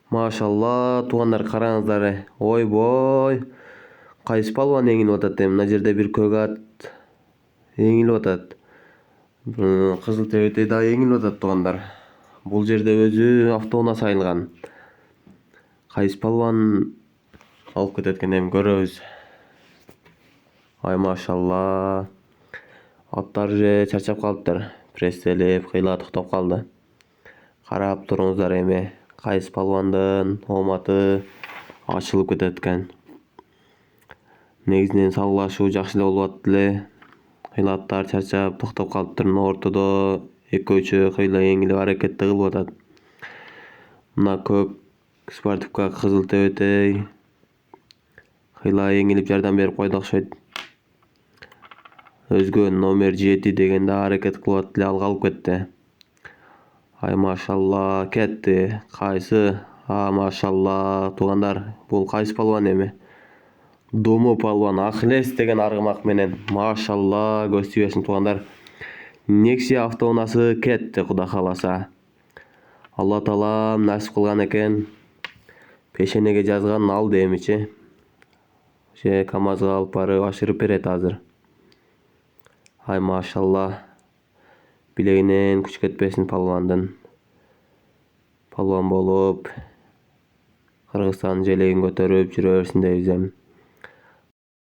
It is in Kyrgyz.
Машалла, туугандар караңыздар. Ойбой. Кайсы палван эңилип атат эми? Мына жерде бир көк ат эңилип атат. Кызыл тебетей дагы эңилип атат туугандар. Бул жерде өзү автоунаа сайылган. Кайсы палван алып кетет экен эми көрөбүз. Ай машалла. Аттар же чарчап калыптыр. Пресселеп, кыйла токтоп калды. Карап туруңуздар эми. Кайсы палвандын ооматы ачылып кетет экен. Негизинен салгылашуу жакшы эле болуп атты эле. Кыйла аттар чарчап токтоп калыптыр. Мына ортодо экөө-үчөө кыйла эңилип аракетти кылып атат. Мына көк спортивка кызыл тебетей кыйла эңилип жардам берип койду окшойт. Өзгө номер 7 деген да аракет кылып атты эле, алга алып кетти. Ай машалла, кетти. Кайсы? Машалла, туугандар, бул кайсы палван эми? Дому палван Ахлес деген аргымак менен. Машалла, көз тибесин туугандар. Nexia автоунаасы кетти, кудай кааласа. Алла таалам насип кылган экен. Пешенеге жазган алды эмичи. Же КамАЗга алып барып ашырып берет азыр. Ай машалла. Билегинен күч кетпесин палвандын. Палван болуп, Кыргызстандын желегин көтөрүп жүрө берсин дейбиз эми.